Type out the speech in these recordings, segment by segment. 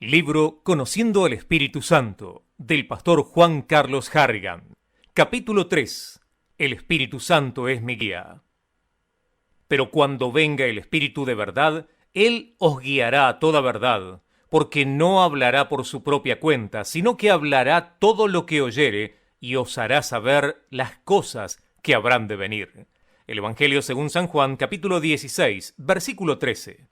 Libro Conociendo al Espíritu Santo, del pastor Juan Carlos Harrigan. Capítulo 3. El Espíritu Santo es mi guía. Pero cuando venga el Espíritu de verdad, Él os guiará a toda verdad, porque no hablará por su propia cuenta, sino que hablará todo lo que oyere, y os hará saber las cosas que habrán de venir. El Evangelio según San Juan, capítulo 16, versículo 13.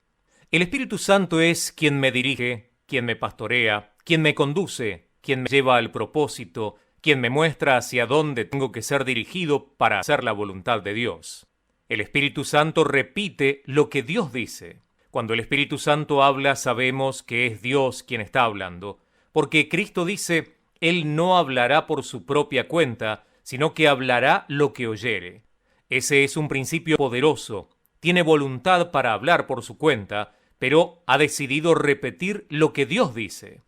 El Espíritu Santo es quien me dirige, quien me pastorea, quien me conduce, quien me lleva al propósito, quien me muestra hacia dónde tengo que ser dirigido para hacer la voluntad de Dios. El Espíritu Santo repite lo que Dios dice. Cuando el Espíritu Santo habla, sabemos que es Dios quien está hablando, porque Cristo dice, Él no hablará por su propia cuenta, sino que hablará lo que oyere. Ese es un principio poderoso. Tiene voluntad para hablar por su cuenta, pero ha decidido repetir lo que Dios dice.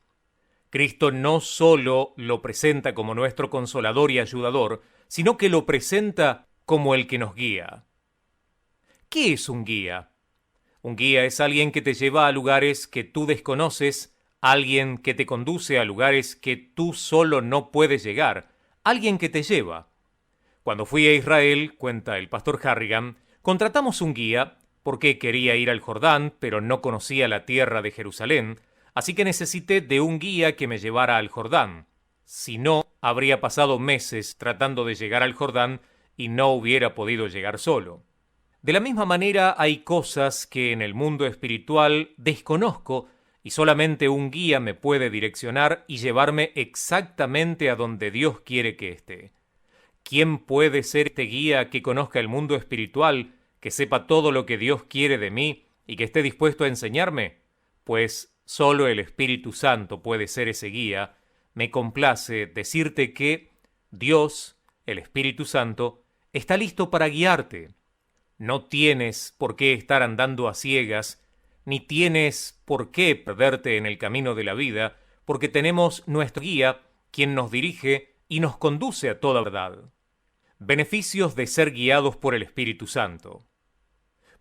Cristo no solo lo presenta como nuestro consolador y ayudador, sino que lo presenta como el que nos guía. ¿Qué es un guía? Un guía es alguien que te lleva a lugares que tú desconoces, alguien que te conduce a lugares que tú solo no puedes llegar, alguien que te lleva. Cuando fui a Israel, cuenta el pastor Harrigan, contratamos un guía porque quería ir al Jordán, pero no conocía la tierra de Jerusalén, así que necesité de un guía que me llevara al Jordán. Si no, habría pasado meses tratando de llegar al Jordán y no hubiera podido llegar solo. De la misma manera, hay cosas que en el mundo espiritual desconozco y solamente un guía me puede direccionar y llevarme exactamente a donde Dios quiere que esté. ¿Quién puede ser este guía que conozca el mundo espiritual, que sepa todo lo que Dios quiere de mí y que esté dispuesto a enseñarme? Pues solo el Espíritu Santo puede ser ese guía. Me complace decirte que Dios, el Espíritu Santo, está listo para guiarte. No tienes por qué estar andando a ciegas, ni tienes por qué perderte en el camino de la vida, porque tenemos nuestro guía, quien nos dirige y nos conduce a toda verdad. Beneficios de ser guiados por el Espíritu Santo.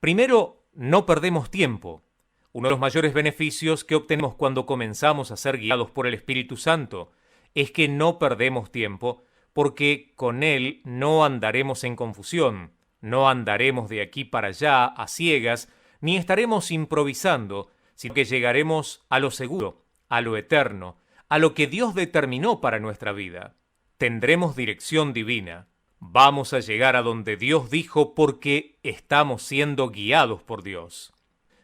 Primero, no perdemos tiempo. Uno de los mayores beneficios que obtenemos cuando comenzamos a ser guiados por el Espíritu Santo es que no perdemos tiempo, porque con Él no andaremos en confusión, no andaremos de aquí para allá a ciegas, ni estaremos improvisando, sino que llegaremos a lo seguro, a lo eterno, a lo que Dios determinó para nuestra vida. Tendremos dirección divina. Vamos a llegar a donde Dios dijo porque estamos siendo guiados por Dios.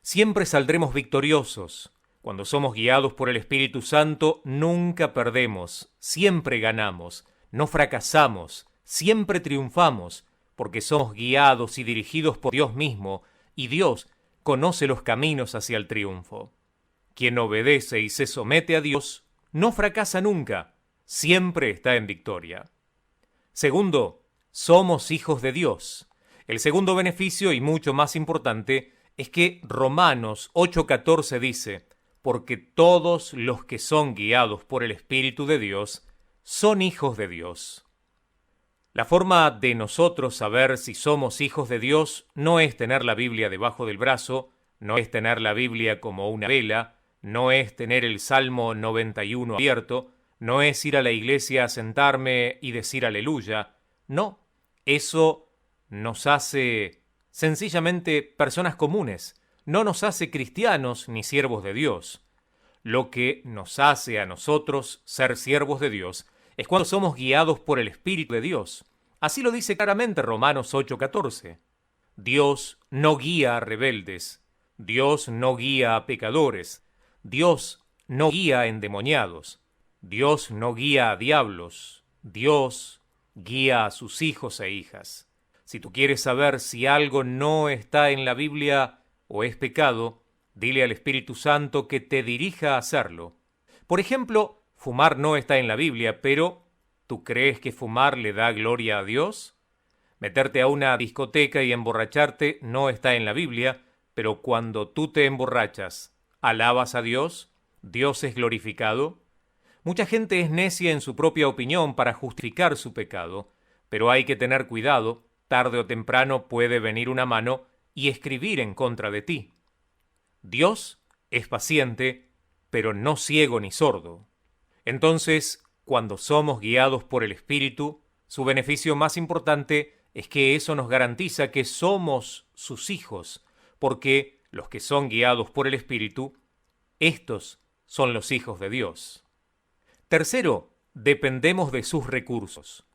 Siempre saldremos victoriosos. Cuando somos guiados por el Espíritu Santo, nunca perdemos, siempre ganamos, no fracasamos, siempre triunfamos, porque somos guiados y dirigidos por Dios mismo, y Dios conoce los caminos hacia el triunfo. Quien obedece y se somete a Dios, no fracasa nunca, siempre está en victoria. Segundo, somos hijos de Dios. El segundo beneficio, y mucho más importante, es que Romanos 8:14 dice, porque todos los que son guiados por el Espíritu de Dios son hijos de Dios. La forma de nosotros saber si somos hijos de Dios no es tener la Biblia debajo del brazo, no es tener la Biblia como una vela, no es tener el Salmo 91 abierto, no es ir a la iglesia a sentarme y decir aleluya. No, eso nos hace sencillamente personas comunes, no nos hace cristianos ni siervos de Dios. Lo que nos hace a nosotros ser siervos de Dios es cuando somos guiados por el Espíritu de Dios. Así lo dice claramente Romanos 8:14. Dios no guía a rebeldes, Dios no guía a pecadores, Dios no guía a endemoniados, Dios no guía a diablos, Dios guía a sus hijos e hijas. Si tú quieres saber si algo no está en la Biblia o es pecado, dile al Espíritu Santo que te dirija a hacerlo. Por ejemplo, fumar no está en la Biblia, pero ¿tú crees que fumar le da gloria a Dios? Meterte a una discoteca y emborracharte no está en la Biblia, pero cuando tú te emborrachas, ¿alabas a Dios? ¿Dios es glorificado? Mucha gente es necia en su propia opinión para justificar su pecado, pero hay que tener cuidado, tarde o temprano puede venir una mano y escribir en contra de ti. Dios es paciente pero no ciego ni sordo. Entonces, cuando somos guiados por el Espíritu, su beneficio más importante es que eso nos garantiza que somos sus hijos, porque los que son guiados por el Espíritu, estos son los hijos de Dios. Tercero, dependemos de sus recursos.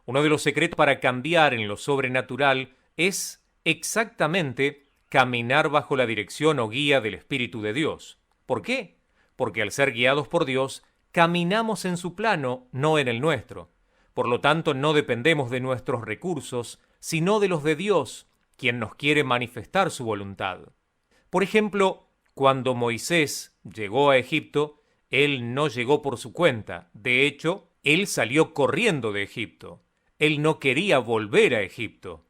Uno de los secretos para cambiar en lo sobrenatural es exactamente caminar bajo la dirección o guía del Espíritu de Dios. ¿Por qué? Porque al ser guiados por Dios, caminamos en su plano, no en el nuestro. Por lo tanto, no dependemos de nuestros recursos, sino de los de Dios, quien nos quiere manifestar su voluntad. Por ejemplo, cuando Moisés llegó a Egipto, él no llegó por su cuenta. De hecho, él salió corriendo de Egipto. Él no quería volver a Egipto.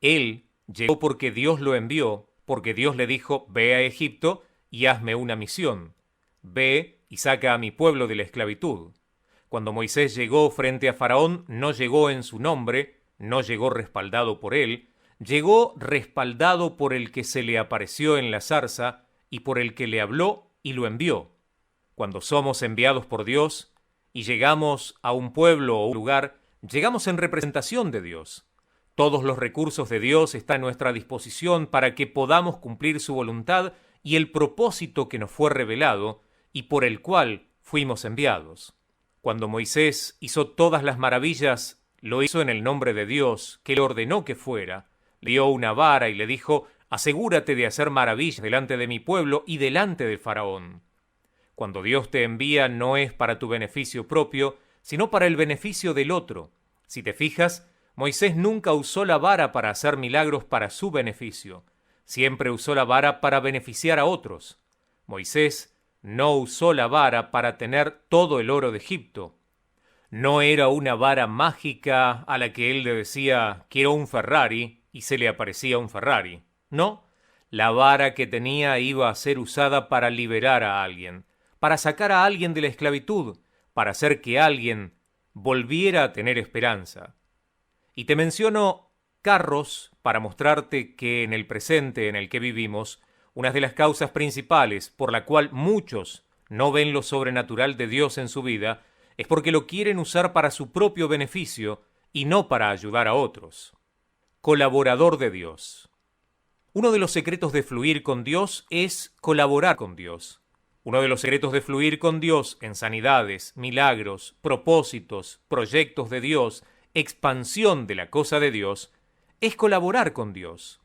Él llegó porque Dios lo envió, porque Dios le dijo, ve a Egipto y hazme una misión. Ve y saca a mi pueblo de la esclavitud. Cuando Moisés llegó frente a Faraón, no llegó en su nombre, no llegó respaldado por él, llegó respaldado por el que se le apareció en la zarza y por el que le habló y lo envió. Cuando somos enviados por Dios y llegamos a un pueblo o un lugar, llegamos en representación de Dios. Todos los recursos de Dios están a nuestra disposición para que podamos cumplir su voluntad y el propósito que nos fue revelado y por el cual fuimos enviados. Cuando Moisés hizo todas las maravillas, lo hizo en el nombre de Dios, que le ordenó que fuera. Le dio una vara y le dijo, asegúrate de hacer maravillas delante de mi pueblo y delante del faraón. Cuando Dios te envía no es para tu beneficio propio, sino para el beneficio del otro. Si te fijas, Moisés nunca usó la vara para hacer milagros para su beneficio. Siempre usó la vara para beneficiar a otros. Moisés no usó la vara para tener todo el oro de Egipto. No era una vara mágica a la que él le decía, quiero un Ferrari, y se le aparecía un Ferrari. No, la vara que tenía iba a ser usada para liberar a alguien, para sacar a alguien de la esclavitud, para hacer que alguien volviera a tener esperanza. Y te menciono carros para mostrarte que en el presente en el que vivimos, una de las causas principales por la cual muchos no ven lo sobrenatural de Dios en su vida es porque lo quieren usar para su propio beneficio y no para ayudar a otros. Colaborador de Dios. Uno de los secretos de fluir con Dios es colaborar con Dios. Uno de los secretos de fluir con Dios en sanidades, milagros, propósitos, proyectos de Dios, expansión de la cosa de Dios, es colaborar con Dios.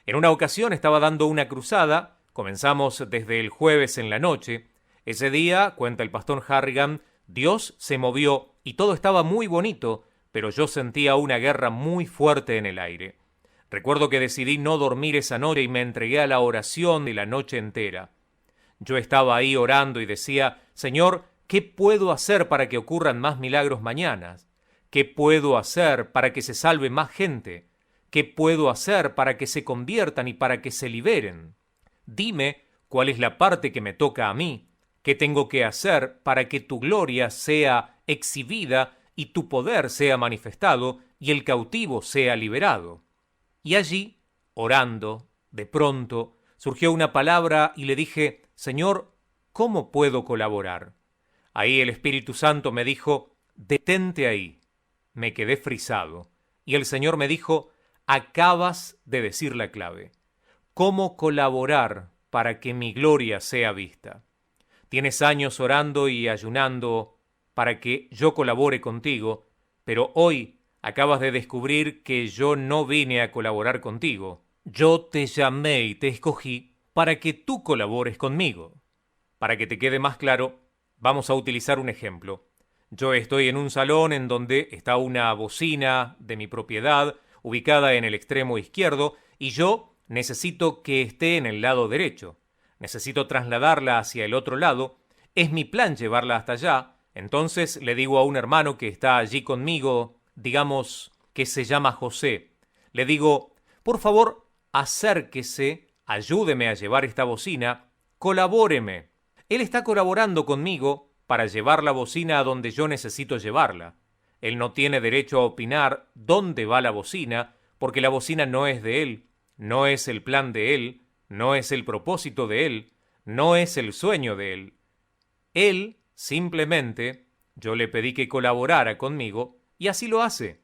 En una ocasión estaba dando una cruzada, comenzamos desde el jueves en la noche. Ese día, cuenta el pastor Harrigan, Dios se movió y todo estaba muy bonito, pero yo sentía una guerra muy fuerte en el aire. Recuerdo que decidí no dormir esa noche y me entregué a la oración de la noche entera. Yo estaba ahí orando y decía, Señor, ¿qué puedo hacer para que ocurran más milagros mañana? ¿Qué puedo hacer para que se salve más gente? ¿Qué puedo hacer para que se conviertan y para que se liberen? Dime cuál es la parte que me toca a mí. ¿Qué tengo que hacer para que tu gloria sea exhibida y tu poder sea manifestado y el cautivo sea liberado? Y allí, orando, de pronto, surgió una palabra y le dije, Señor, ¿cómo puedo colaborar? Ahí el Espíritu Santo me dijo, detente ahí. Me quedé frisado. Y el Señor me dijo, acabas de decir la clave. ¿Cómo colaborar para que mi gloria sea vista? Tienes años orando y ayunando para que yo colabore contigo, pero hoy acabas de descubrir que yo no vine a colaborar contigo. Yo te llamé y te escogí para que tú colabores conmigo. Para que te quede más claro, vamos a utilizar un ejemplo. Yo estoy en un salón en donde está una bocina de mi propiedad ubicada en el extremo izquierdo y yo necesito que esté en el lado derecho. Necesito trasladarla hacia el otro lado. Es mi plan llevarla hasta allá. Entonces le digo a un hermano que está allí conmigo, digamos que se llama José. Le digo, por favor, acérquese, ayúdeme a llevar esta bocina, colabóreme. Él está colaborando conmigo para llevar la bocina a donde yo necesito llevarla. Él no tiene derecho a opinar dónde va la bocina, porque la bocina no es de él, no es el plan de él, no es el propósito de él, no es el sueño de él. Él, simplemente, yo le pedí que colaborara conmigo y así lo hace.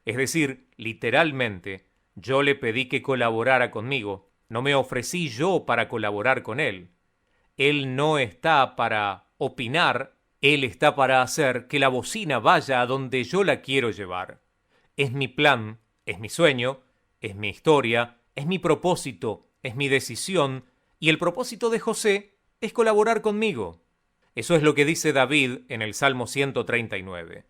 Es decir, literalmente, yo le pedí que colaborara conmigo. No me ofrecí yo para colaborar con él. Él no está para opinar, él está para hacer que la bocina vaya a donde yo la quiero llevar. Es mi plan, es mi sueño, es mi historia, es mi propósito, es mi decisión, y el propósito de José es colaborar conmigo. Eso es lo que dice David en el Salmo 139.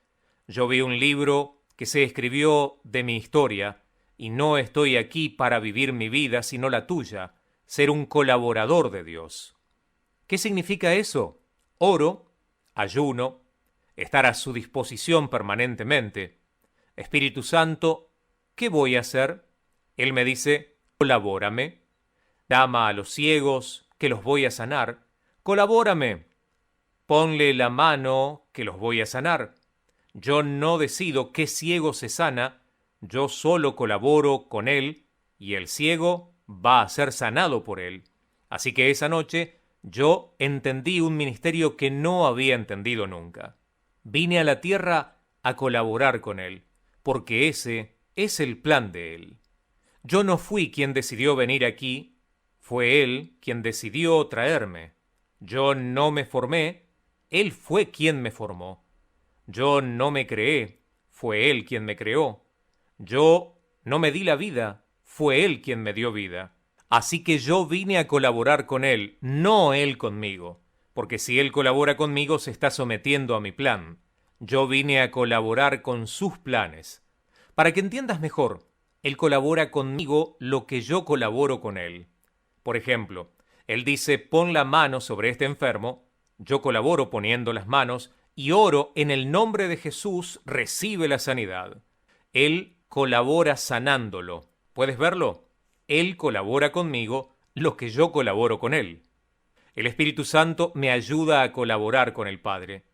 Yo vi un libro que se escribió de mi historia, y no estoy aquí para vivir mi vida sino la tuya, ser un colaborador de Dios. ¿Qué significa eso? Oro, ayuno, estar a su disposición permanentemente. Espíritu Santo, ¿qué voy a hacer? Él me dice, colabórame. Llama a los ciegos, que los voy a sanar. Colabórame. Ponle la mano, que los voy a sanar. Yo no decido qué ciego se sana, yo solo colaboro con él y el ciego va a ser sanado por él. Así que esa noche yo entendí un ministerio que no había entendido nunca. Vine a la tierra a colaborar con él, porque ese es el plan de él. Yo no fui quien decidió venir aquí, fue él quien decidió traerme. Yo no me formé, él fue quien me formó. Yo no me creé, fue él quien me creó. Yo no me di la vida, fue él quien me dio vida. Así que yo vine a colaborar con él, no él conmigo, porque si él colabora conmigo se está sometiendo a mi plan. Yo vine a colaborar con sus planes. Para que entiendas mejor, él colabora conmigo lo que yo colaboro con él. Por ejemplo, él dice, pon la mano sobre este enfermo, yo colaboro poniendo las manos y oro en el nombre de Jesús, recibe la sanidad. Él colabora sanándolo. ¿Puedes verlo? Él colabora conmigo lo que yo colaboro con él. El Espíritu Santo me ayuda a colaborar con el Padre.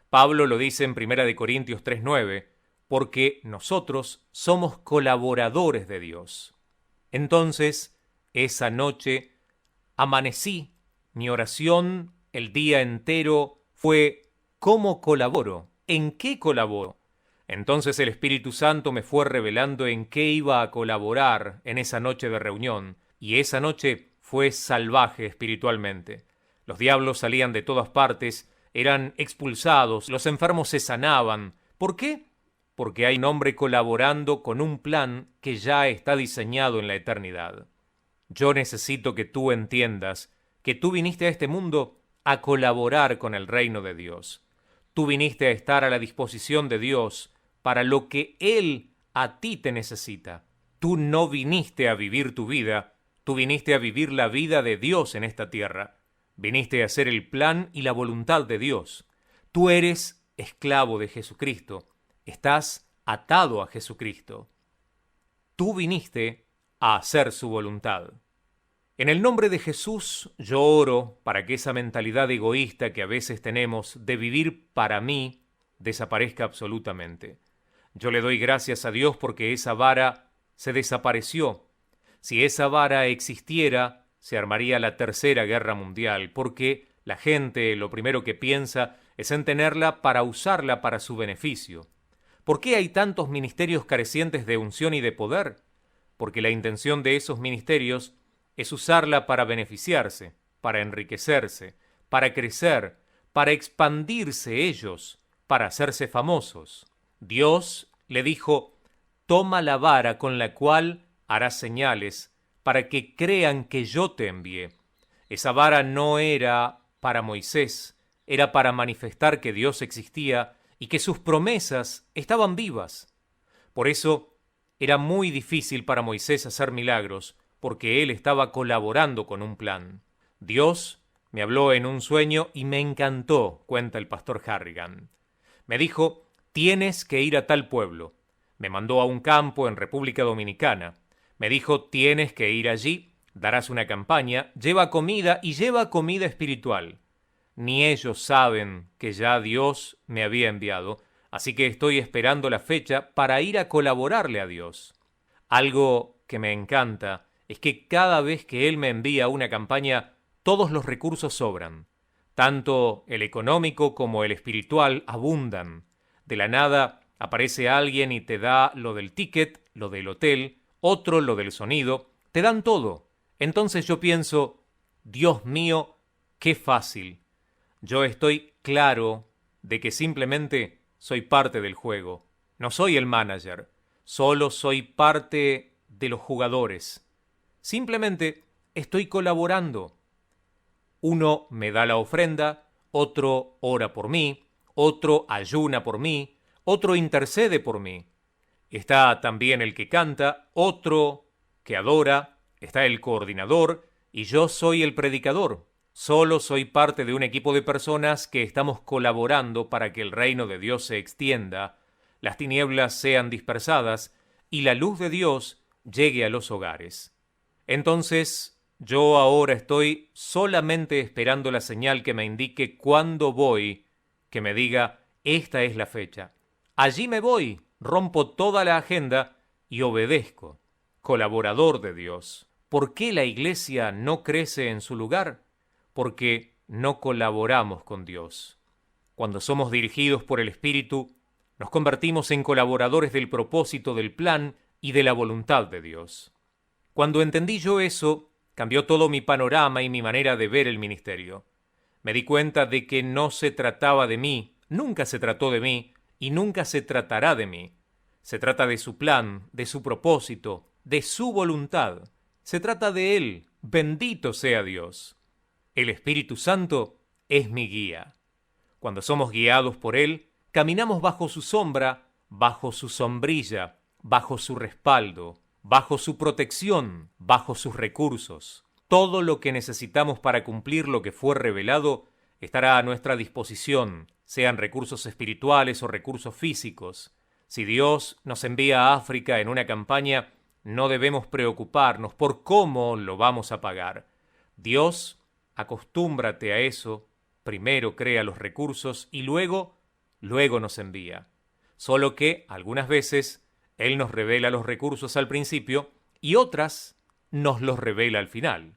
Pablo lo dice en 1 Corintios 3:9, porque nosotros somos colaboradores de Dios. Entonces, esa noche, amanecí, mi oración el día entero fue, ¿cómo colaboro? ¿En qué colaboro? Entonces el Espíritu Santo me fue revelando en qué iba a colaborar en esa noche de reunión, y esa noche fue salvaje espiritualmente. Los diablos salían de todas partes, eran expulsados, los enfermos se sanaban. ¿Por qué? Porque hay un hombre colaborando con un plan que ya está diseñado en la eternidad. Yo necesito que tú entiendas que tú viniste a este mundo a colaborar con el reino de Dios. Tú viniste a estar a la disposición de Dios para lo que Él a ti te necesita. Tú no viniste a vivir tu vida, tú viniste a vivir la vida de Dios en esta tierra. Viniste a hacer el plan y la voluntad de Dios. Tú eres esclavo de Jesucristo. Estás atado a Jesucristo. Tú viniste a hacer su voluntad. En el nombre de Jesús yo oro para que esa mentalidad egoísta que a veces tenemos de vivir para mí desaparezca absolutamente. Yo le doy gracias a Dios porque esa vara se desapareció. Si esa vara existiera, se armaría la Tercera Guerra Mundial, porque la gente lo primero que piensa es en tenerla para usarla para su beneficio. ¿Por qué hay tantos ministerios carecientes de unción y de poder? Porque la intención de esos ministerios es usarla para beneficiarse, para enriquecerse, para crecer, para expandirse ellos, para hacerse famosos. Dios le dijo, toma la vara con la cual harás señales para que crean que yo te envié. Esa vara no era para Moisés, era para manifestar que Dios existía y que sus promesas estaban vivas. Por eso era muy difícil para Moisés hacer milagros, porque él estaba colaborando con un plan. Dios me habló en un sueño y me encantó, cuenta el pastor Harrigan. Me dijo, tienes que ir a tal pueblo. Me mandó a un campo en República Dominicana. Me dijo, tienes que ir allí, darás una campaña, lleva comida y lleva comida espiritual. Ni ellos saben que ya Dios me había enviado, así que estoy esperando la fecha para ir a colaborarle a Dios. Algo que me encanta es que cada vez que Él me envía una campaña, todos los recursos sobran. Tanto el económico como el espiritual abundan. De la nada aparece alguien y te da lo del ticket, lo del hotel, otro lo del sonido, te dan todo. Entonces yo pienso, Dios mío, qué fácil. Yo estoy claro de que simplemente soy parte del juego. No soy el manager, solo soy parte de los jugadores. Simplemente estoy colaborando. Uno me da la ofrenda, otro ora por mí, otro ayuna por mí, otro intercede por mí. Está también el que canta, otro que adora, está el coordinador y yo soy el predicador. Solo soy parte de un equipo de personas que estamos colaborando para que el reino de Dios se extienda, las tinieblas sean dispersadas y la luz de Dios llegue a los hogares. Entonces, yo ahora estoy solamente esperando la señal que me indique cuándo voy, que me diga, esta es la fecha. Allí me voy, rompo toda la agenda y obedezco. Colaborador de Dios. ¿Por qué la iglesia no crece en su lugar? Porque no colaboramos con Dios. Cuando somos dirigidos por el Espíritu, nos convertimos en colaboradores del propósito, del plan y de la voluntad de Dios. Cuando entendí yo eso, cambió todo mi panorama y mi manera de ver el ministerio. Me di cuenta de que no se trataba de mí, nunca se trató de mí y nunca se tratará de mí. Se trata de su plan, de su propósito, de su voluntad. Se trata de Él. Bendito sea Dios. El Espíritu Santo es mi guía. Cuando somos guiados por Él, caminamos bajo su sombra, bajo su sombrilla, bajo su respaldo, bajo su protección, bajo sus recursos. Todo lo que necesitamos para cumplir lo que fue revelado estará a nuestra disposición, sean recursos espirituales o recursos físicos. Si Dios nos envía a África en una campaña, no debemos preocuparnos por cómo lo vamos a pagar. Dios, acostúmbrate a eso, primero crea los recursos y luego nos envía. Solo que algunas veces Él nos revela los recursos al principio y otras nos los revela al final.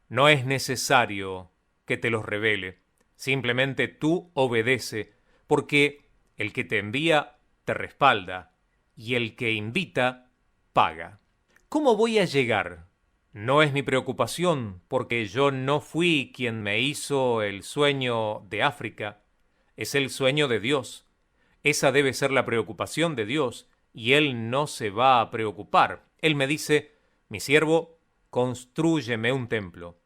No es necesario que te los revele, simplemente tú obedece, porque el que te envía te respalda y el que invita paga. ¿Cómo voy a llegar? No es mi preocupación, porque yo no fui quien me hizo el sueño de África. Es el sueño de Dios. Esa debe ser la preocupación de Dios, y Él no se va a preocupar. Él me dice, mi siervo, constrúyeme un templo.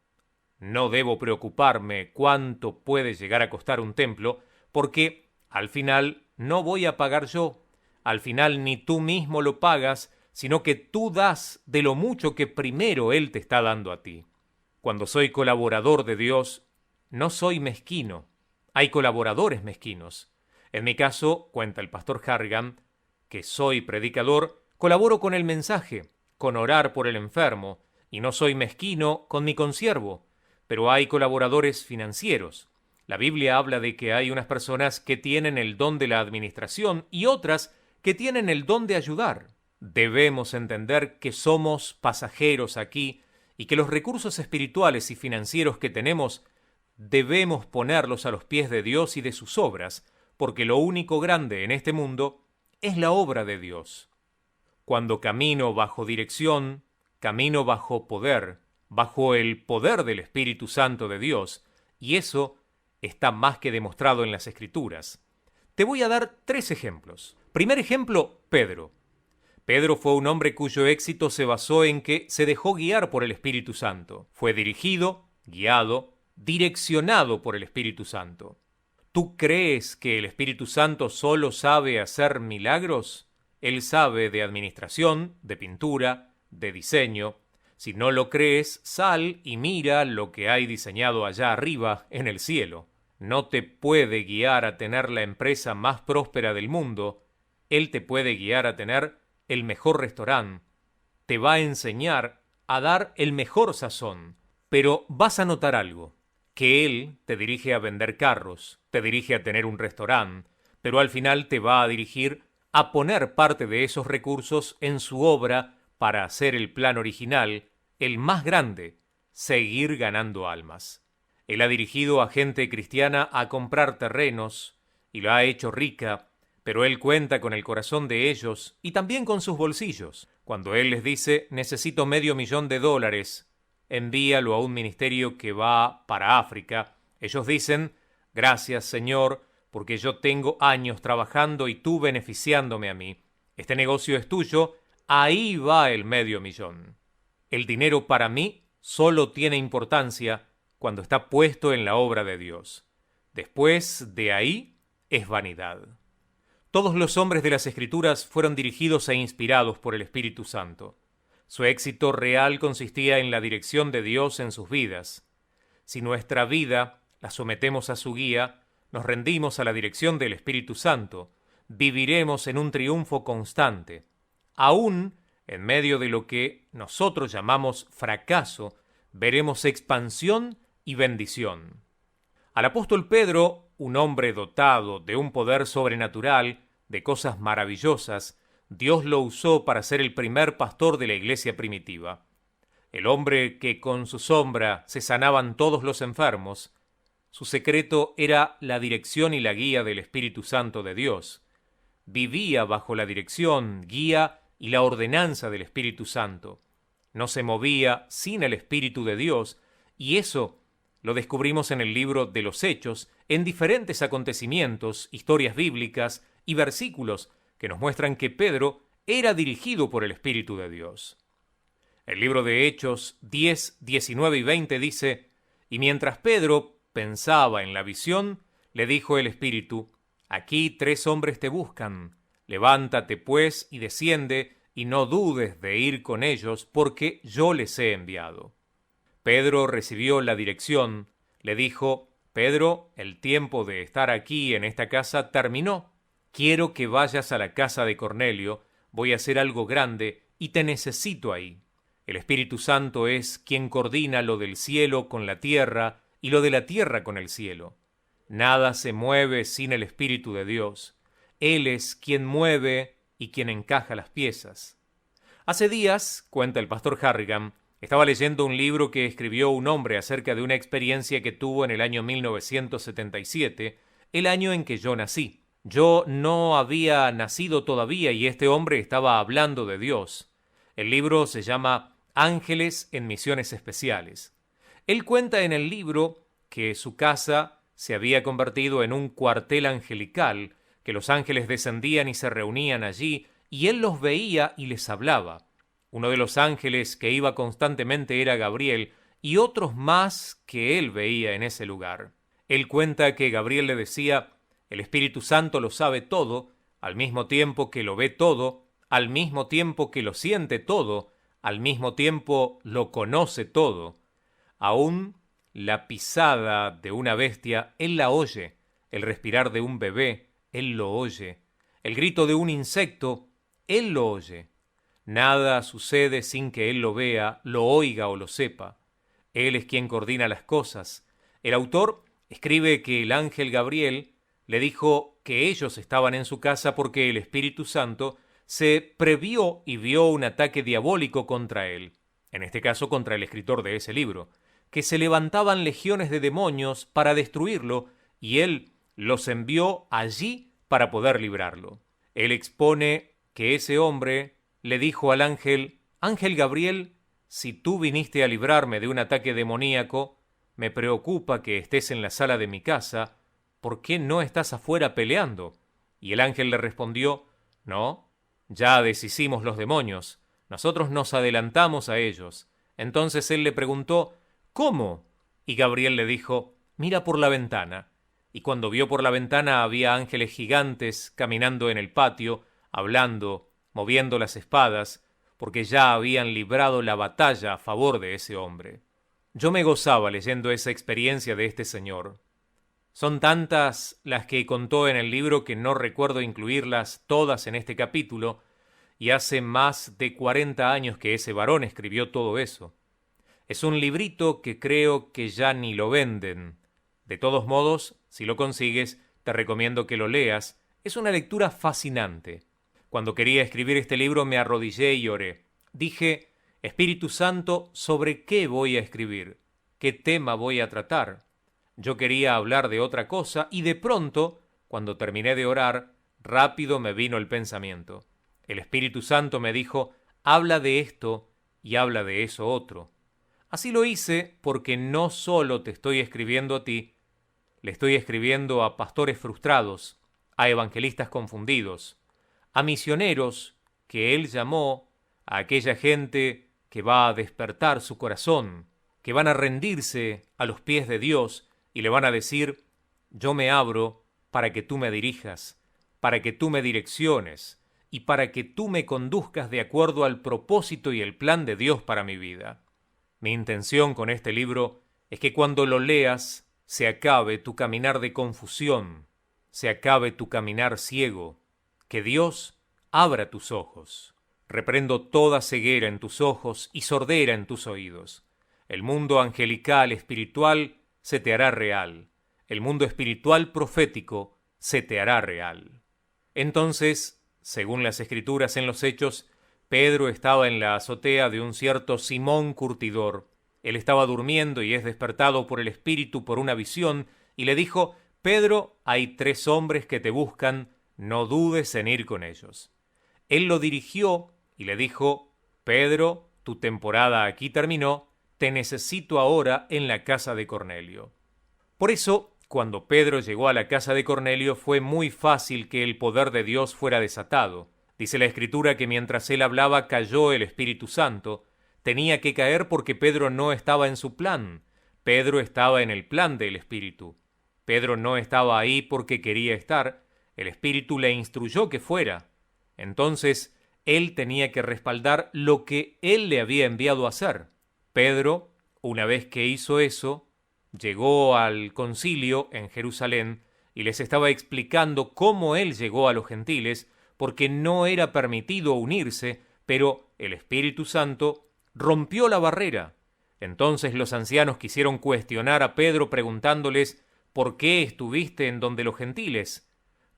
No debo preocuparme cuánto puede llegar a costar un templo, porque al final no voy a pagar yo. Al final ni tú mismo lo pagas, sino que tú das de lo mucho que primero Él te está dando a ti. Cuando soy colaborador de Dios, no soy mezquino. Hay colaboradores mezquinos. En mi caso, cuenta el pastor Harrigan, que soy predicador, colaboro con el mensaje, con orar por el enfermo, y no soy mezquino con mi consiervo. Pero hay colaboradores financieros. La Biblia habla de que hay unas personas que tienen el don de la administración y otras que tienen el don de ayudar. Debemos entender que somos pasajeros aquí y que los recursos espirituales y financieros que tenemos debemos ponerlos a los pies de Dios y de sus obras, porque lo único grande en este mundo es la obra de Dios. Cuando camino bajo dirección, camino bajo poder, bajo el poder del Espíritu Santo de Dios, y eso está más que demostrado en las Escrituras. Te voy a dar 3 ejemplos. Primer ejemplo, Pedro. Pedro fue un hombre cuyo éxito se basó en que se dejó guiar por el Espíritu Santo. Fue dirigido, guiado, direccionado por el Espíritu Santo. ¿Tú crees que el Espíritu Santo solo sabe hacer milagros? Él sabe de administración, de pintura, de diseño. Si no lo crees, sal y mira lo que hay diseñado allá arriba en el cielo. No te puede guiar a tener la empresa más próspera del mundo. Él te puede guiar a tener el mejor restaurante, te va a enseñar a dar el mejor sazón, pero vas a notar algo, que Él te dirige a vender carros, te dirige a tener un restaurante, pero al final te va a dirigir a poner parte de esos recursos en su obra para hacer el plan original, el más grande, seguir ganando almas. Él ha dirigido a gente cristiana a comprar terrenos y la ha hecho rica, pero Él cuenta con el corazón de ellos y también con sus bolsillos. Cuando Él les dice, necesito $500,000, envíalo a un ministerio que va para África, ellos dicen, gracias Señor, porque yo tengo años trabajando y tú beneficiándome a mí. Este negocio es tuyo, ahí va el $500,000. El dinero para mí solo tiene importancia cuando está puesto en la obra de Dios. Después de ahí es vanidad. Todos los hombres de las Escrituras fueron dirigidos e inspirados por el Espíritu Santo. Su éxito real consistía en la dirección de Dios en sus vidas. Si nuestra vida la sometemos a su guía, nos rendimos a la dirección del Espíritu Santo, viviremos en un triunfo constante. Aún en medio de lo que nosotros llamamos fracaso, veremos expansión y bendición. Al apóstol Pedro, un hombre dotado de un poder sobrenatural, de cosas maravillosas, Dios lo usó para ser el primer pastor de la iglesia primitiva. El hombre que con su sombra se sanaban todos los enfermos, su secreto era la dirección y la guía del Espíritu Santo de Dios. Vivía bajo la dirección, guía y la ordenanza del Espíritu Santo. No se movía sin el Espíritu de Dios, y eso lo descubrimos en el libro de los Hechos, en diferentes acontecimientos, historias bíblicas y versículos que nos muestran que Pedro era dirigido por el Espíritu de Dios. El libro de Hechos 10, 19 y 20 dice, y mientras Pedro pensaba en la visión, le dijo el Espíritu, aquí 3 hombres te buscan, levántate pues y desciende, y no dudes de ir con ellos, porque yo les he enviado. Pedro recibió la dirección, le dijo, Pedro, el tiempo de estar aquí en esta casa terminó. Quiero que vayas a la casa de Cornelio, voy a hacer algo grande y te necesito ahí. El Espíritu Santo es quien coordina lo del cielo con la tierra y lo de la tierra con el cielo. Nada se mueve sin el Espíritu de Dios. Él es quien mueve y quien encaja las piezas. Hace días, cuenta el pastor Harrigan, estaba leyendo un libro que escribió un hombre acerca de una experiencia que tuvo en el año 1977, el año en que yo nací. Yo no había nacido todavía y este hombre estaba hablando de Dios. El libro se llama Ángeles en Misiones Especiales. Él cuenta en el libro que su casa se había convertido en un cuartel angelical, que los ángeles descendían y se reunían allí, y él los veía y les hablaba. Uno de los ángeles que iba constantemente era Gabriel, y otros más que él veía en ese lugar. Él cuenta que Gabriel le decía, el Espíritu Santo lo sabe todo, al mismo tiempo que lo ve todo, al mismo tiempo que lo siente todo, al mismo tiempo lo conoce todo. Aún la pisada de una bestia, él la oye. El respirar de un bebé, él lo oye. El grito de un insecto, él lo oye. Nada sucede sin que él lo vea, lo oiga o lo sepa. Él es quien coordina las cosas. El autor escribe que el ángel Gabriel le dijo que ellos estaban en su casa porque el Espíritu Santo se previó y vio un ataque diabólico contra él, en este caso contra el escritor de ese libro, que se levantaban legiones de demonios para destruirlo, y él los envió allí para poder librarlo. Él expone que ese hombre le dijo al ángel, Ángel Gabriel, si tú viniste a librarme de un ataque demoníaco, me preocupa que estés en la sala de mi casa, ¿por qué no estás afuera peleando? Y el ángel le respondió, no, ya deshicimos los demonios, nosotros nos adelantamos a ellos. Entonces él le preguntó, ¿cómo? Y Gabriel le dijo, mira por la ventana. Y cuando vio por la ventana había ángeles gigantes caminando en el patio, hablando, moviendo las espadas, porque ya habían librado la batalla a favor de ese hombre. Yo me gozaba leyendo esa experiencia de este señor. Son tantas las que contó en el libro que no recuerdo incluirlas todas en este capítulo, y hace más de 40 años que ese varón escribió todo eso. Es un librito que creo que ya ni lo venden. De todos modos, si lo consigues, te recomiendo que lo leas. Es una lectura fascinante. Cuando quería escribir este libro me arrodillé y oré. Dije, Espíritu Santo, ¿sobre qué voy a escribir? ¿Qué tema voy a tratar? Yo quería hablar de otra cosa y de pronto, cuando terminé de orar, rápido me vino el pensamiento. El Espíritu Santo me dijo, habla de esto y habla de eso otro. Así lo hice porque no solo te estoy escribiendo a ti, le estoy escribiendo a pastores frustrados, a evangelistas confundidos, a misioneros que él llamó, a aquella gente que va a despertar su corazón, que van a rendirse a los pies de Dios y le van a decir, yo me abro para que tú me dirijas, para que tú me direcciones y para que tú me conduzcas de acuerdo al propósito y el plan de Dios para mi vida. Mi intención con este libro es que cuando lo leas se acabe tu caminar de confusión, se acabe tu caminar ciego, que Dios abra tus ojos. Reprendo toda ceguera en tus ojos y sordera en tus oídos. El mundo angelical espiritual se te hará real. El mundo espiritual profético se te hará real. Entonces, según las Escrituras en los Hechos, Pedro estaba en la azotea de un cierto Simón Curtidor. Él estaba durmiendo y es despertado por el Espíritu por una visión y le dijo, Pedro, hay 3 hombres que te buscan, no dudes en ir con ellos. Él lo dirigió y le dijo, Pedro, tu temporada aquí terminó, te necesito ahora en la casa de Cornelio. Por eso, cuando Pedro llegó a la casa de Cornelio, fue muy fácil que el poder de Dios fuera desatado. Dice la Escritura que mientras él hablaba cayó el Espíritu Santo. Tenía que caer porque Pedro no estaba en su plan. Pedro estaba en el plan del Espíritu. Pedro no estaba ahí porque quería estar. El Espíritu le instruyó que fuera. Entonces, él tenía que respaldar lo que él le había enviado a hacer. Pedro, una vez que hizo eso, llegó al concilio en Jerusalén y les estaba explicando cómo él llegó a los gentiles, porque no era permitido unirse, pero el Espíritu Santo rompió la barrera. Entonces los ancianos quisieron cuestionar a Pedro preguntándoles, ¿por qué estuviste en donde los gentiles?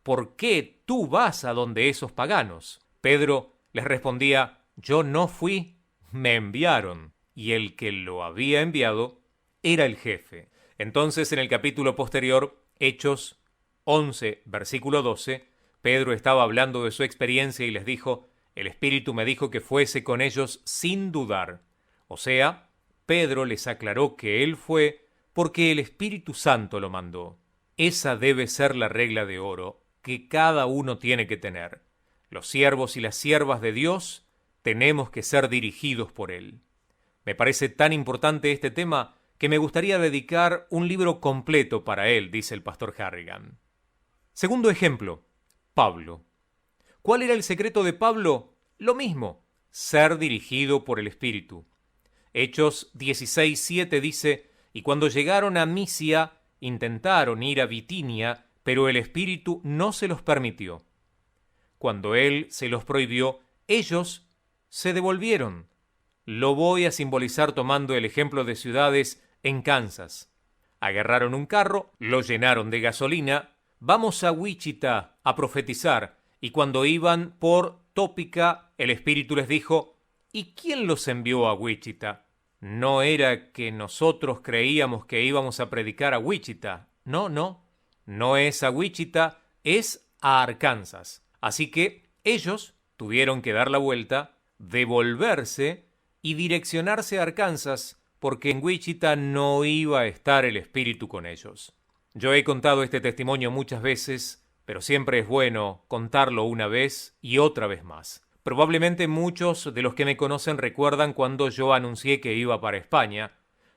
¿Por qué tú vas a donde esos paganos? Pedro les respondía, yo no fui, me enviaron, y el que lo había enviado era el jefe. Entonces en el capítulo posterior, Hechos 11, versículo 12, Pedro estaba hablando de su experiencia y les dijo, el Espíritu me dijo que fuese con ellos sin dudar. O sea, Pedro les aclaró que él fue porque el Espíritu Santo lo mandó. Esa debe ser la regla de oro que cada uno tiene que tener. Los siervos y las siervas de Dios tenemos que ser dirigidos por Él. Me parece tan importante este tema que me gustaría dedicar un libro completo para él, dice el pastor Harrigan. Segundo ejemplo, Pablo. ¿Cuál era el secreto de Pablo? Lo mismo, ser dirigido por el Espíritu. Hechos 16:7 dice, y cuando llegaron a Misia, intentaron ir a Bitinia, pero el Espíritu no se los permitió. Cuando él se los prohibió, ellos se devolvieron. Lo voy a simbolizar tomando el ejemplo de ciudades en Kansas. Agarraron un carro, lo llenaron de gasolina, vamos a Wichita a profetizar, y cuando iban por Tópica, el Espíritu les dijo, ¿y quién los envió a Wichita? No era que nosotros creíamos que íbamos a predicar a Wichita. No es a Wichita, es a Arkansas. Así que ellos tuvieron que dar la vuelta, devolverse y direccionarse a Arkansas, porque en Wichita no iba a estar el Espíritu con ellos. Yo he contado este testimonio muchas veces, pero siempre es bueno contarlo una vez y otra vez más. Probablemente muchos de los que me conocen recuerdan cuando yo anuncié que iba para España.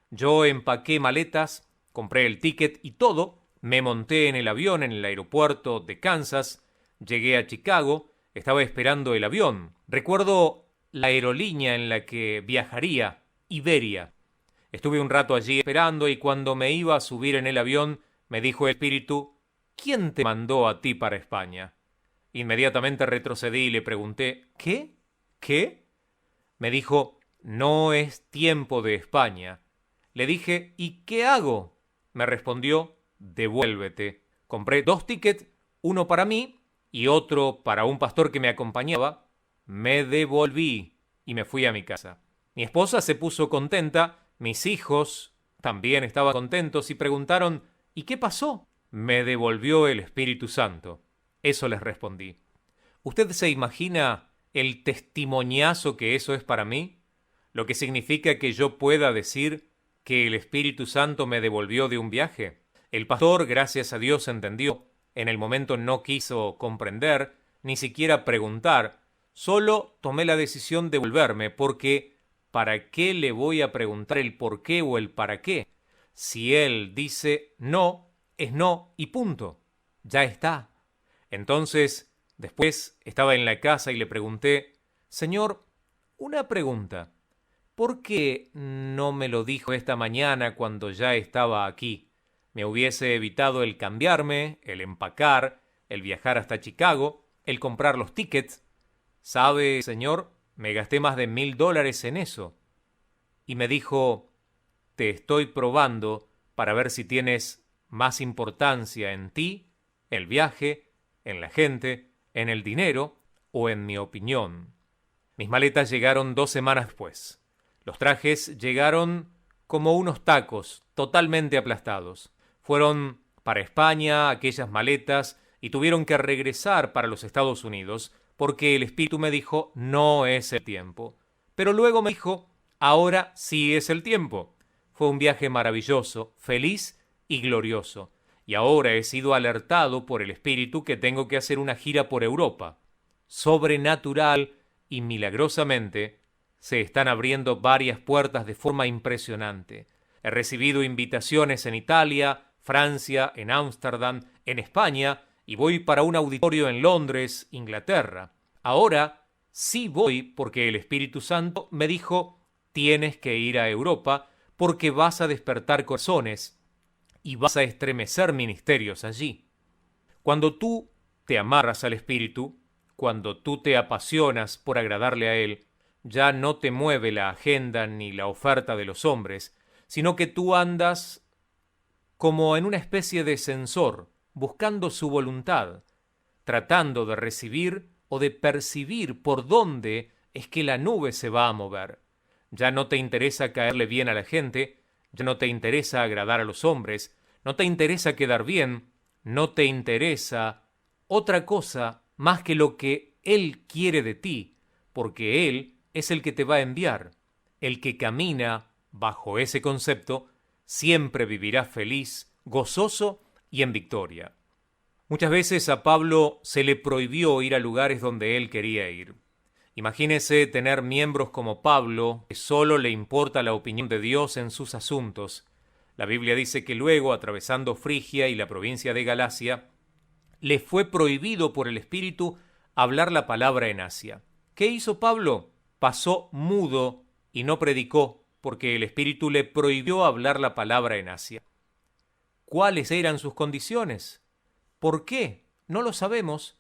Yo empaqué maletas, compré el ticket y todo, me monté en el avión en el aeropuerto de Kansas, llegué a Chicago, estaba esperando el avión. Recuerdo la aerolínea en la que viajaría, Iberia. Estuve un rato allí esperando y cuando me iba a subir en el avión, me dijo el Espíritu, ¿quién te mandó a ti para España? Inmediatamente retrocedí y le pregunté, ¿qué? ¿Qué? Me dijo, no es tiempo de España. Le dije, ¿y qué hago? Me respondió, devuélvete. Compré 2 tickets, uno para mí y otro para un pastor que me acompañaba. Me devolví y me fui a mi casa. Mi esposa se puso contenta, mis hijos también estaban contentos y preguntaron, ¿Y qué pasó? Me devolvió el Espíritu Santo. Eso les respondí. ¿Usted se imagina el testimoniazo que eso es para mí? Lo que significa que yo pueda decir que el Espíritu Santo me devolvió de un viaje. El pastor, gracias a Dios, entendió. En el momento no quiso comprender, ni siquiera preguntar. Solo tomé la decisión de volverme porque ¿para qué le voy a preguntar el por qué o el para qué? Si él dice no, es no y punto. Ya está. Entonces, después estaba en la casa y le pregunté, Señor, una pregunta. ¿Por qué no me lo dijo esta mañana cuando ya estaba aquí? Me hubiese evitado el cambiarme, el empacar, el viajar hasta Chicago, el comprar los tickets. ¿Sabe, señor? Me gasté más de $1,000 en eso. Y me dijo, te estoy probando para ver si tienes más importancia en ti, el viaje, en la gente, en el dinero o en mi opinión. Mis maletas llegaron 2 semanas después. Los trajes llegaron como unos tacos, totalmente aplastados. Fueron para España aquellas maletas y tuvieron que regresar para los Estados Unidos porque el Espíritu me dijo, no es el tiempo. Pero luego me dijo, ahora sí es el tiempo. Fue un viaje maravilloso, feliz y glorioso. Y ahora he sido alertado por el Espíritu que tengo que hacer una gira por Europa. Sobrenatural y milagrosamente se están abriendo varias puertas de forma impresionante. He recibido invitaciones en Italia, Francia, en Ámsterdam, en España, y voy para un auditorio en Londres, Inglaterra. Ahora sí voy porque el Espíritu Santo me dijo, tienes que ir a Europa porque vas a despertar corazones y vas a estremecer ministerios allí. Cuando tú te amarras al Espíritu, cuando tú te apasionas por agradarle a Él, ya no te mueve la agenda ni la oferta de los hombres, sino que tú andas como en una especie de sensor, buscando su voluntad, tratando de recibir o de percibir por dónde es que la nube se va a mover. Ya no te interesa caerle bien a la gente, ya no te interesa agradar a los hombres, no te interesa quedar bien, no te interesa otra cosa más que lo que Él quiere de ti, porque Él es el que te va a enviar. El que camina bajo ese concepto siempre vivirá feliz, gozoso y en victoria. Muchas veces a Pablo se le prohibió ir a lugares donde él quería ir. Imagínese tener miembros como Pablo, que solo le importa la opinión de Dios en sus asuntos. La Biblia dice que luego, atravesando Frigia y la provincia de Galacia, le fue prohibido por el Espíritu hablar la palabra en Asia. ¿Qué hizo Pablo? Pasó mudo y no predicó, porque el Espíritu le prohibió hablar la palabra en Asia. ¿Cuáles eran sus condiciones? ¿Por qué? No lo sabemos,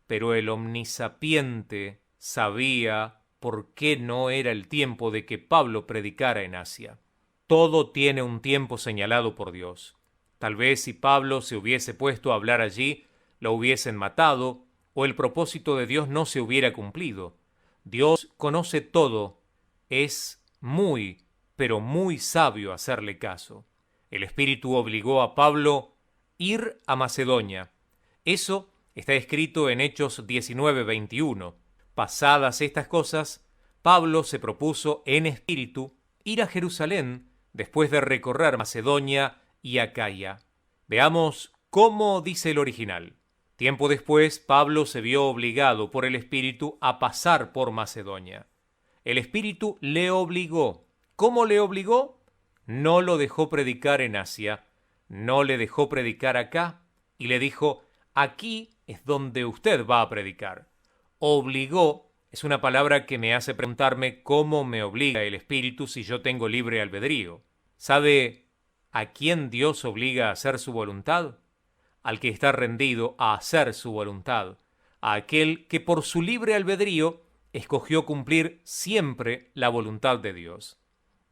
pero el omnisapiente sabía por qué no era el tiempo de que Pablo predicara en Asia. Todo tiene un tiempo señalado por Dios. Tal vez si Pablo se hubiese puesto a hablar allí, lo hubiesen matado, o el propósito de Dios no se hubiera cumplido. Dios conoce todo, es muy, pero muy sabio hacerle caso. El Espíritu obligó a Pablo a ir a Macedonia. Eso está escrito en Hechos 19:21. Pasadas estas cosas, Pablo se propuso en espíritu ir a Jerusalén después de recorrer Macedonia y Acaya. Veamos cómo dice el original. Tiempo después, Pablo se vio obligado por el Espíritu a pasar por Macedonia. El Espíritu le obligó. ¿Cómo le obligó? No lo dejó predicar en Asia, no le dejó predicar acá, y le dijo, aquí es donde usted va a predicar. Obligó es una palabra que me hace preguntarme cómo me obliga el Espíritu si yo tengo libre albedrío. ¿Sabe a quién Dios obliga a hacer su voluntad? Al que está rendido a hacer su voluntad, a aquel que por su libre albedrío escogió cumplir siempre la voluntad de Dios.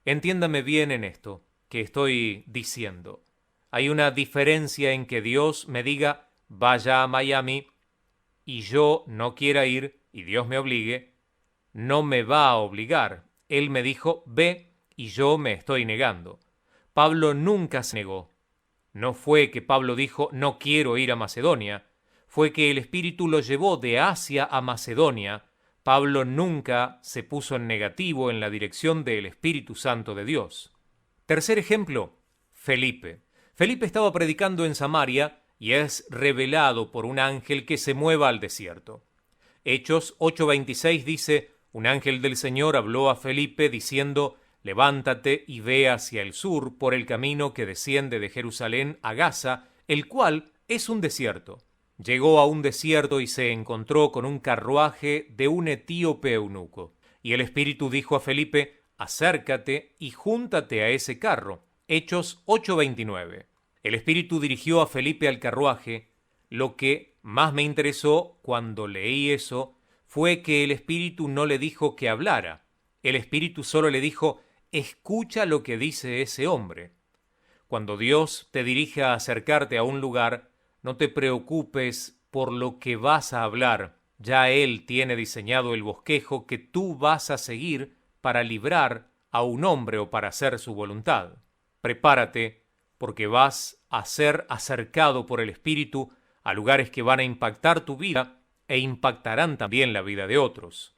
Entiéndame bien en esto que estoy diciendo. Hay una diferencia en que Dios me diga, vaya a Miami, y yo no quiera ir, y Dios me obligue. No me va a obligar. Él me dijo, ve, y yo me estoy negando. Pablo nunca se negó. No fue que Pablo dijo, no quiero ir a Macedonia, fue que el Espíritu lo llevó de Asia a Macedonia. Pablo nunca se puso en negativo en la dirección del Espíritu Santo de Dios. Tercer ejemplo, Felipe. Felipe estaba predicando en Samaria y es revelado por un ángel que se mueva al desierto. Hechos 8:26 dice, un ángel del Señor habló a Felipe diciendo, levántate y ve hacia el sur por el camino que desciende de Jerusalén a Gaza, el cual es un desierto. Llegó a un desierto y se encontró con un carruaje de un etíope eunuco. Y el Espíritu dijo a Felipe, acércate y júntate a ese carro. Hechos 8:29. El Espíritu dirigió a Felipe al carruaje. Lo que más me interesó cuando leí eso fue que el Espíritu no le dijo que hablara. El Espíritu solo le dijo, escucha lo que dice ese hombre. Cuando Dios te dirige a acercarte a un lugar, no te preocupes por lo que vas a hablar. Ya Él tiene diseñado el bosquejo que tú vas a seguir para librar a un hombre o para hacer su voluntad. Prepárate, porque vas a ser acercado por el Espíritu a lugares que van a impactar tu vida e impactarán también la vida de otros.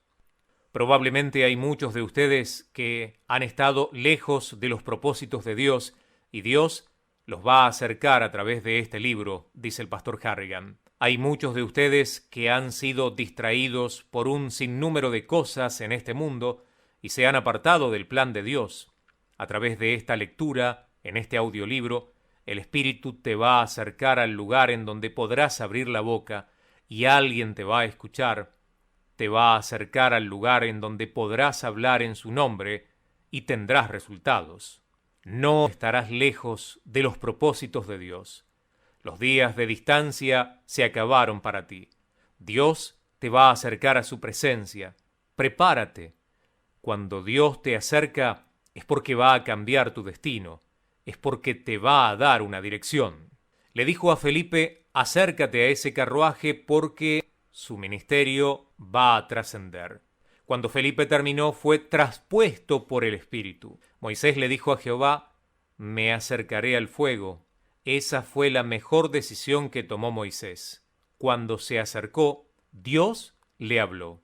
Probablemente hay muchos de ustedes que han estado lejos de los propósitos de Dios y Dios los va a acercar a través de este libro, dice el pastor Harrigan. Hay muchos de ustedes que han sido distraídos por un sinnúmero de cosas en este mundo y se han apartado del plan de Dios. A través de esta lectura, en este audiolibro, el Espíritu te va a acercar al lugar en donde podrás abrir la boca y alguien te va a escuchar. Te va a acercar al lugar en donde podrás hablar en su nombre y tendrás resultados. No estarás lejos de los propósitos de Dios. Los días de distancia se acabaron para ti. Dios te va a acercar a su presencia. Prepárate. Cuando Dios te acerca es porque va a cambiar tu destino. Es porque te va a dar una dirección. Le dijo a Felipe, acércate a ese carruaje porque su ministerio va a trascender. Cuando Felipe terminó, fue traspuesto por el Espíritu. Moisés le dijo a Jehová, me acercaré al fuego. Esa fue la mejor decisión que tomó Moisés. Cuando se acercó, Dios le habló.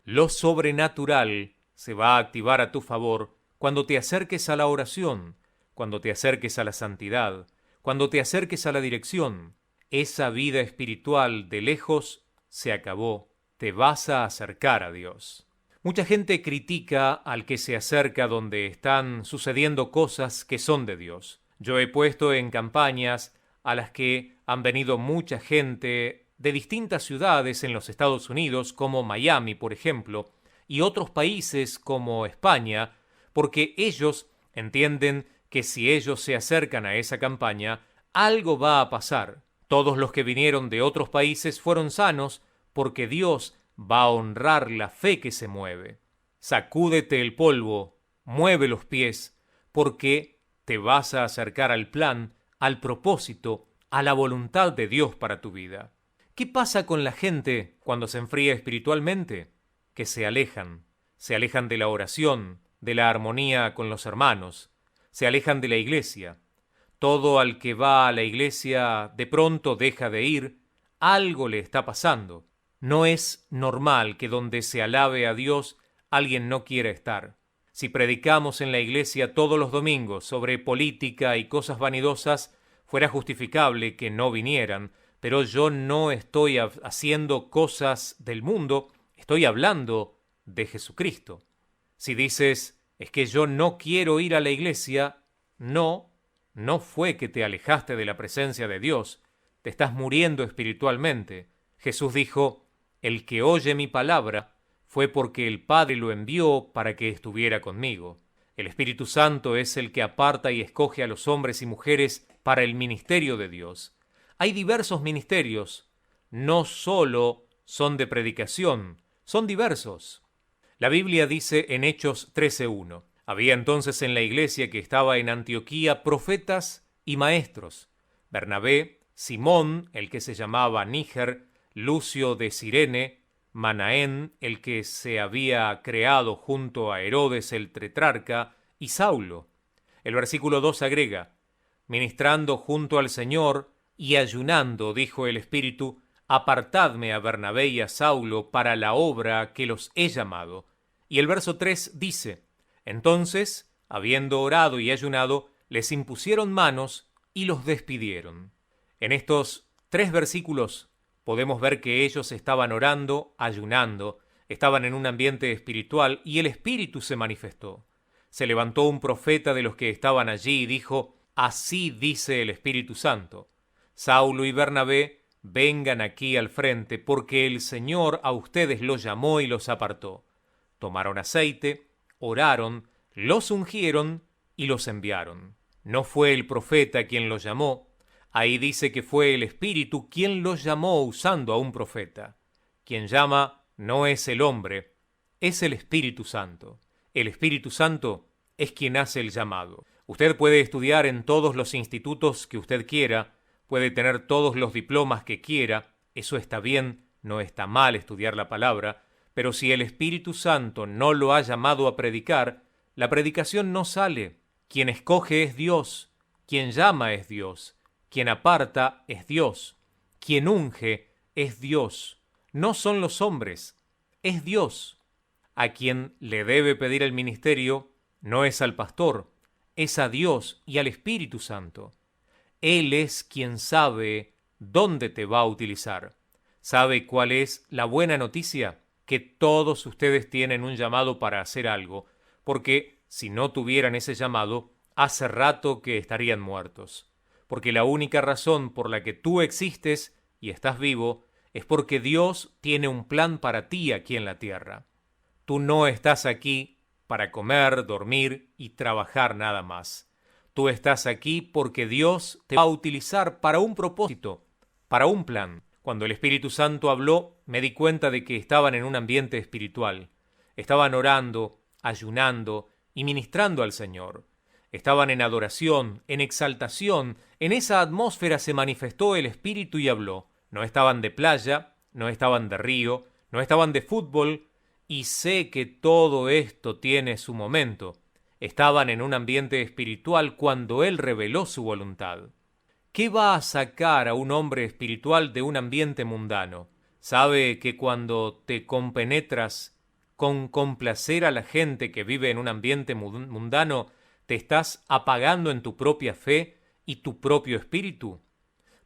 Lo sobrenatural se va a activar a tu favor cuando te acerques a la oración, cuando te acerques a la santidad, cuando te acerques a la dirección. Esa vida espiritual de lejos se acabó, te vas a acercar a Dios. Mucha gente critica al que se acerca donde están sucediendo cosas que son de Dios. Yo he puesto en campañas a las que han venido mucha gente de distintas ciudades en los Estados Unidos, como Miami, por ejemplo, y otros países como España, porque ellos entienden que si ellos se acercan a esa campaña, algo va a pasar. Todos los que vinieron de otros países fueron sanos porque Dios va a honrar la fe que se mueve. Sacúdete el polvo, mueve los pies, porque te vas a acercar al plan, al propósito, a la voluntad de Dios para tu vida. ¿Qué pasa con la gente cuando se enfría espiritualmente? Que se alejan de la oración, de la armonía con los hermanos, se alejan de la iglesia. Todo al que va a la iglesia de pronto deja de ir, algo le está pasando. No es normal que donde se alabe a Dios alguien no quiera estar. Si predicamos en la iglesia todos los domingos sobre política y cosas vanidosas, fuera justificable que no vinieran, pero yo no estoy haciendo cosas del mundo, estoy hablando de Jesucristo. Si dices, es que yo no quiero ir a la iglesia, no fue que te alejaste de la presencia de Dios, te estás muriendo espiritualmente. Jesús dijo, el que oye mi palabra fue porque el Padre lo envió para que estuviera conmigo. El Espíritu Santo es el que aparta y escoge a los hombres y mujeres para el ministerio de Dios. Hay diversos ministerios, no solo son de predicación, son diversos. La Biblia dice en Hechos 13:1, había entonces en la iglesia que estaba en Antioquía profetas y maestros, Bernabé, Simón, el que se llamaba Níger, Lucio de Cirene, Manaén, el que se había creado junto a Herodes el tetrarca, y Saulo. El versículo 2 agrega, ministrando junto al Señor y ayunando, dijo el Espíritu, apartadme a Bernabé y a Saulo para la obra que los he llamado. Y el verso 3 dice, entonces, habiendo orado y ayunado, les impusieron manos y los despidieron. En estos 3 versículos podemos ver que ellos estaban orando, ayunando, estaban en un ambiente espiritual y el Espíritu se manifestó. Se levantó un profeta de los que estaban allí y dijo, así dice el Espíritu Santo, Saulo y Bernabé, vengan aquí al frente, porque el Señor a ustedes los llamó y los apartó. Tomaron aceite, oraron, los ungieron y los enviaron. No fue el profeta quien los llamó, ahí dice que fue el Espíritu quien los llamó usando a un profeta. Quien llama no es el hombre, es el Espíritu Santo. El Espíritu Santo es quien hace el llamado. Usted puede estudiar en todos los institutos que usted quiera, puede tener todos los diplomas que quiera, eso está bien, no está mal estudiar la palabra, pero si el Espíritu Santo no lo ha llamado a predicar, la predicación no sale. Quien escoge es Dios, quien llama es Dios, quien aparta es Dios, quien unge es Dios. No son los hombres, es Dios. A quien le debe pedir el ministerio no es al pastor, es a Dios y al Espíritu Santo. Él es quien sabe dónde te va a utilizar. ¿Sabe cuál es la buena noticia? Que todos ustedes tienen un llamado para hacer algo, porque si no tuvieran ese llamado, hace rato que estarían muertos. Porque la única razón por la que tú existes y estás vivo es porque Dios tiene un plan para ti aquí en la tierra. Tú no estás aquí para comer, dormir y trabajar nada más. Tú estás aquí porque Dios te va a utilizar para un propósito, para un plan. Cuando el Espíritu Santo habló, me di cuenta de que estaban en un ambiente espiritual. Estaban orando, ayunando y ministrando al Señor. Estaban en adoración, en exaltación. En esa atmósfera se manifestó el Espíritu y habló. No estaban de playa, no estaban de río, no estaban de fútbol, y sé que todo esto tiene su momento. Estaban en un ambiente espiritual cuando Él reveló su voluntad. ¿Qué va a sacar a un hombre espiritual de un ambiente mundano? Sabe que cuando te compenetras con complacer a la gente que vive en un ambiente mundano, te estás apagando en tu propia fe y tu propio espíritu.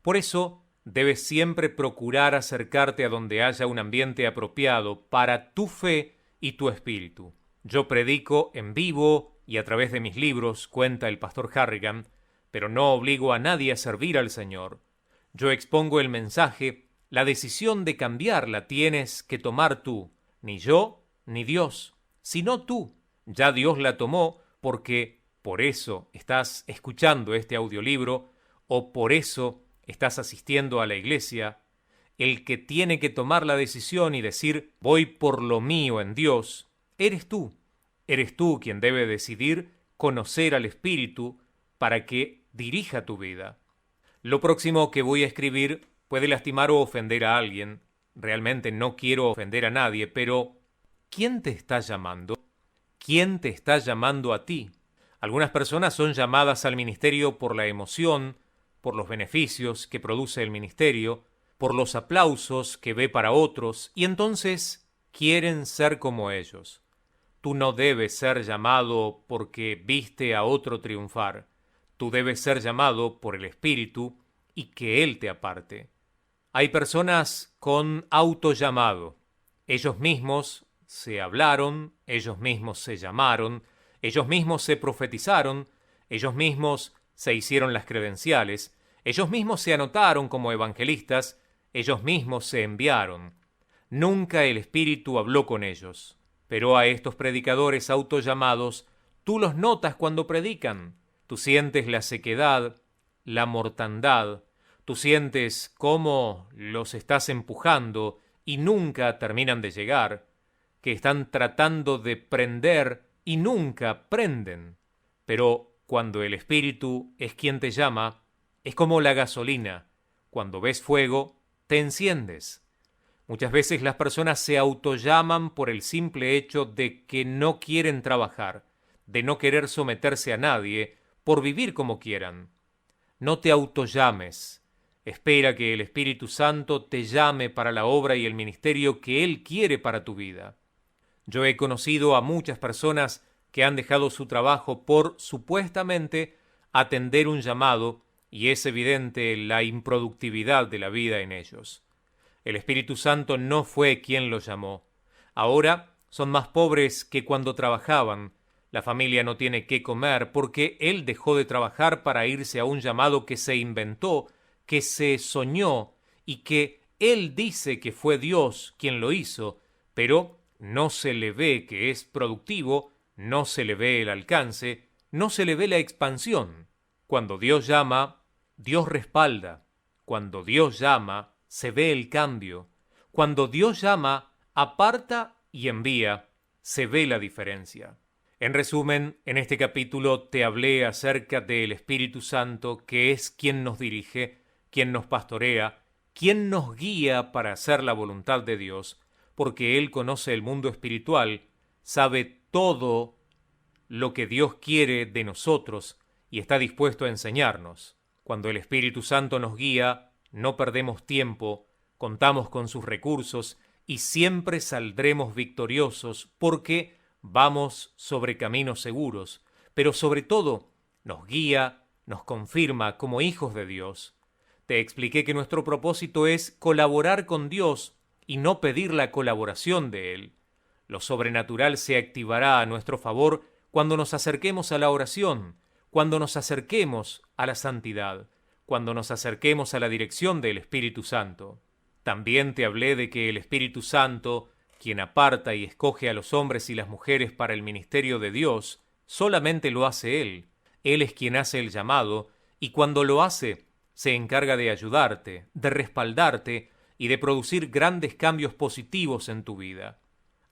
Por eso, debes siempre procurar acercarte a donde haya un ambiente apropiado para tu fe y tu espíritu. Yo predico en vivo y a través de mis libros, cuenta el pastor Harrigan, pero no obligo a nadie a servir al Señor. Yo expongo el mensaje, la decisión de cambiar la tienes que tomar tú, ni yo ni Dios, sino tú. Ya Dios la tomó porque por eso estás escuchando este audiolibro o por eso estás asistiendo a la iglesia. El que tiene que tomar la decisión y decir voy por lo mío en Dios, eres tú. Eres tú quien debe decidir conocer al Espíritu para que dirija tu vida. Lo próximo que voy a escribir puede lastimar o ofender a alguien. Realmente no quiero ofender a nadie, pero ¿quién te está llamando? ¿Quién te está llamando a ti? Algunas personas son llamadas al ministerio por la emoción, por los beneficios que produce el ministerio, por los aplausos que ve para otros, y entonces quieren ser como ellos. Tú no debes ser llamado porque viste a otro triunfar. Tú debes ser llamado por el Espíritu y que Él te aparte. Hay personas con autollamado. Ellos mismos se hablaron, ellos mismos se llamaron, ellos mismos se profetizaron, ellos mismos se hicieron las credenciales, ellos mismos se anotaron como evangelistas, ellos mismos se enviaron. Nunca el Espíritu habló con ellos. Pero a estos predicadores autollamados, tú los notas cuando predican. Tú sientes la sequedad, la mortandad. Tú sientes cómo los estás empujando y nunca terminan de llegar. Que están tratando de prender y nunca prenden. Pero cuando el Espíritu es quien te llama, es como la gasolina. Cuando ves fuego, te enciendes. Muchas veces las personas se autollaman por el simple hecho de que no quieren trabajar, de no querer someterse a nadie, por vivir como quieran. no te autollames. Espera que el Espíritu Santo te llame para la obra y el ministerio que Él quiere para tu vida. Yo he conocido a muchas personas que han dejado su trabajo por, supuestamente, atender un llamado, y es evidente la improductividad de la vida en ellos. El Espíritu Santo no fue quien los llamó. Ahora son más pobres que cuando trabajaban. La familia no tiene qué comer porque Él dejó de trabajar para irse a un llamado que se inventó, que se soñó y que Él dice que fue Dios quien lo hizo, pero no se le ve que es productivo, no se le ve el alcance, no se le ve la expansión. Cuando Dios llama, Dios respalda. Cuando Dios llama, se ve el cambio. Cuando Dios llama, aparta y envía, se ve la diferencia. En resumen, en este capítulo te hablé acerca del Espíritu Santo, que es quien nos dirige, quien nos pastorea, quien nos guía para hacer la voluntad de Dios, porque Él conoce el mundo espiritual, sabe todo lo que Dios quiere de nosotros y está dispuesto a enseñarnos. Cuando el Espíritu Santo nos guía, no perdemos tiempo, contamos con sus recursos y siempre saldremos victoriosos porque vamos sobre caminos seguros, pero sobre todo nos guía, nos confirma como hijos de Dios. Te expliqué que nuestro propósito es colaborar con Dios y no pedir la colaboración de Él. Lo sobrenatural se activará a nuestro favor cuando nos acerquemos a la oración, cuando nos acerquemos a la santidad, cuando nos acerquemos a la dirección del Espíritu Santo. También te hablé de que el Espíritu Santo, quien aparta y escoge a los hombres y las mujeres para el ministerio de Dios, solamente lo hace Él. Él es quien hace el llamado, y cuando lo hace, se encarga de ayudarte, de respaldarte y de producir grandes cambios positivos en tu vida.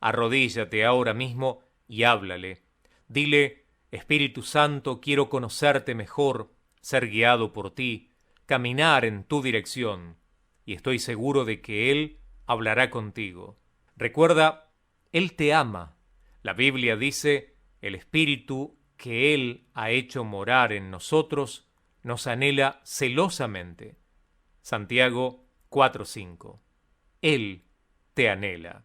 Arrodíllate ahora mismo y háblale. Dile: Espíritu Santo, quiero conocerte mejor, ser guiado por ti, caminar en tu dirección, y estoy seguro de que Él hablará contigo. Recuerda, Él te ama. La Biblia dice: el Espíritu que Él ha hecho morar en nosotros nos anhela celosamente. Santiago 4:5. Él te anhela.